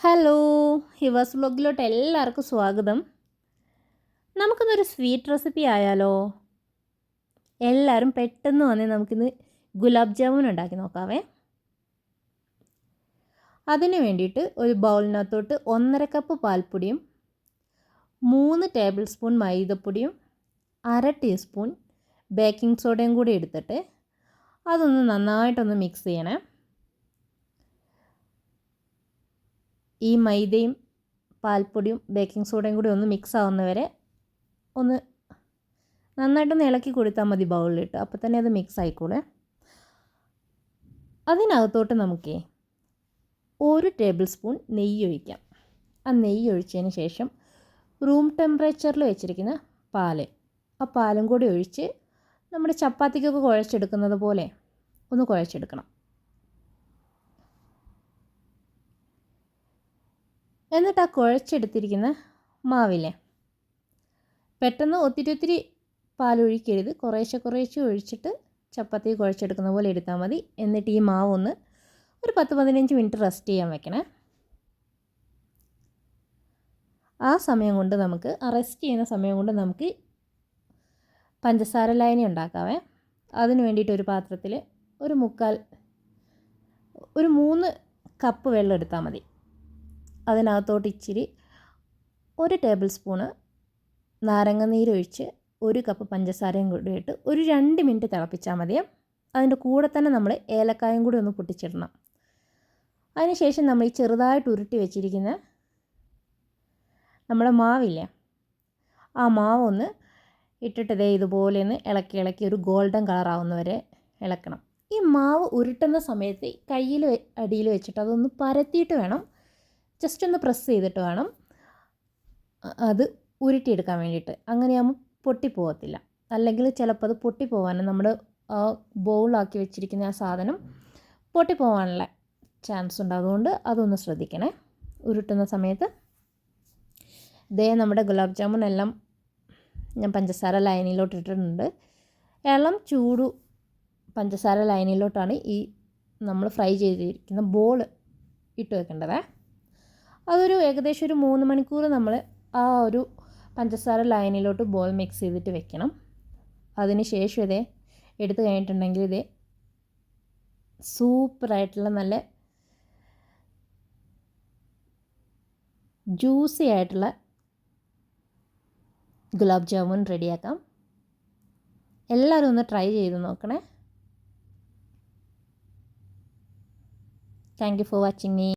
Hello, ഹിവാസ് വ്ലോഗിലോട്ട് എല്ലാവർക്കും സ്വാഗതം. നമുക്കിന്നൊരു സ്വീറ്റ് റെസിപ്പി ആയാലോ? എല്ലാവരും പെട്ടെന്ന് വന്ന് നമുക്കിന്ന് ഗുലാബ് ജാമുൻ ഉണ്ടാക്കി നോക്കാവേ. അതിന് വേണ്ടിയിട്ട് ഒരു ബൗളിനകത്തോട്ട് 1.5 കപ്പ് പാൽപ്പൊടിയും 3 ടേബിൾ സ്പൂൺ മൈദപ്പൊടിയും 1/2 ടീസ്പൂൺ ബേക്കിംഗ് സോഡയും കൂടി എടുത്തിട്ട് അതൊന്ന് നന്നായിട്ടൊന്ന് മിക്സ് ചെയ്യണേ. ഈ മൈദയും പാൽപ്പൊടിയും ബേക്കിംഗ് സോഡയും കൂടി ഒന്ന് മിക്സ് ആവുന്നവരെ ഒന്ന് നന്നായിട്ടൊന്ന് ഇളക്കി കൊടുത്താൽ മതി ബൗളിലിട്ട്. അപ്പോൾ തന്നെ അത് മിക്സ് ആയിക്കോളെ. അതിനകത്തോട്ട് നമുക്ക് 1 ടേബിൾ സ്പൂൺ നെയ്യ് ഒഴിക്കാം. ആ നെയ്യ് ഒഴിച്ചതിന് ശേഷം റൂം ടെമ്പറേച്ചറിൽ വെച്ചിരിക്കുന്ന ആ പാലും കൂടി ഒഴിച്ച് നമ്മുടെ ചപ്പാത്തിക്കൊക്കെ കുഴച്ചെടുക്കുന്നത് പോലെ ഒന്ന് കുഴച്ചെടുക്കണം. എന്നിട്ട് ആ കുഴച്ചെടുത്തിരിക്കുന്ന മാവിലെ പെട്ടെന്ന് ഒത്തിരി പാലൊഴിക്കരുത്, കുറേശ്ശെ ഒഴിച്ചിട്ട് ചപ്പാത്തി കുഴച്ചെടുക്കുന്ന പോലെ എടുത്താൽ മതി. എന്നിട്ട് ഈ മാവ് ഒന്ന് ഒരു 10-15 മിനിറ്റ് റെസ്റ്റ് ചെയ്യാൻ വെക്കണേ. ആ റെസ്റ്റ് ചെയ്യുന്ന സമയം കൊണ്ട് നമുക്ക് പഞ്ചസാര ലായനി ഉണ്ടാക്കാവേ. അതിന് വേണ്ടിയിട്ട് ഒരു പാത്രത്തിൽ ഒരു 3 കപ്പ് വെള്ളം എടുത്താൽ മതി. അതിനകത്തോട്ട് ഇച്ചിരി 1 ടേബിൾ സ്പൂണ് നാരങ്ങ നീരൊഴിച്ച് 1 കപ്പ് പഞ്ചസാരയും കൂടി ഇട്ട് ഒരു 2 മിനിറ്റ് തിളപ്പിച്ചാൽ മതി. അതിൻ്റെ കൂടെ തന്നെ നമ്മൾ ഏലക്കായും കൂടി ഒന്ന് പൊട്ടിച്ചിടണം. അതിനുശേഷം നമ്മൾ ഈ ചെറുതായിട്ട് ഉരുട്ടി വെച്ചിരിക്കുന്ന നമ്മുടെ മാവില്ലേ, ആ മാവൊന്ന് ഇട്ടിട്ട് ഇതുപോലെ ഒന്ന് ഇളക്കി ഒരു ഗോൾഡൻ കളറാവുന്നവരെ ഇളക്കണം. ഈ മാവ് ഉരുട്ടുന്ന സമയത്ത് കയ്യിൽ അടിയിൽ വെച്ചിട്ട് അതൊന്ന് പരത്തിയിട്ട് വേണം, ജസ്റ്റ് ഒന്ന് പ്രസ് ചെയ്തിട്ട് വേണം അത് ഉരുട്ടിയെടുക്കാൻ വേണ്ടിയിട്ട്. അങ്ങനെയാകുമ്പോൾ പൊട്ടിപ്പോകത്തില്ല. അല്ലെങ്കിൽ ചിലപ്പോൾ അത് പൊട്ടിപ്പോകാനും നമ്മുടെ ആ ബൗളാക്കി വെച്ചിരിക്കുന്ന ആ സാധനം പൊട്ടിപ്പോകാനുള്ള ചാൻസ് ഉണ്ട്. അതുകൊണ്ട് അതൊന്ന് ശ്രദ്ധിക്കണേ ഉരുട്ടുന്ന സമയത്ത്. നമ്മുടെ ഗുലാബ് ജാമുൻ എല്ലാം ഞാൻ പഞ്ചസാര ലൈനിലോട്ട് ഇട്ടിട്ടുണ്ട്. ഇളം ചൂട് പഞ്ചസാര ലൈനിലോട്ടാണ് ഈ നമ്മൾ ഫ്രൈ ചെയ്തിരിക്കുന്ന ബോൾ ഇട്ട് വെക്കേണ്ടത്. അതൊരു ഏകദേശം ഒരു 3 മണിക്കൂർ നമ്മൾ ആ ഒരു പഞ്ചസാര ലൈനിലോട്ട് ബോൾ മിക്സ് ചെയ്തിട്ട് വെക്കണം. അതിന് ശേഷം എടുത്തു കഴിഞ്ഞിട്ടുണ്ടെങ്കിൽ സൂപ്പറായിട്ടുള്ള നല്ല ജ്യൂസി ആയിട്ടുള്ള ഗുലാബ് ജാമുൻ റെഡിയാക്കാം. എല്ലാവരും ഒന്ന് ട്രൈ ചെയ്ത് നോക്കണേ. Thank you for watching me.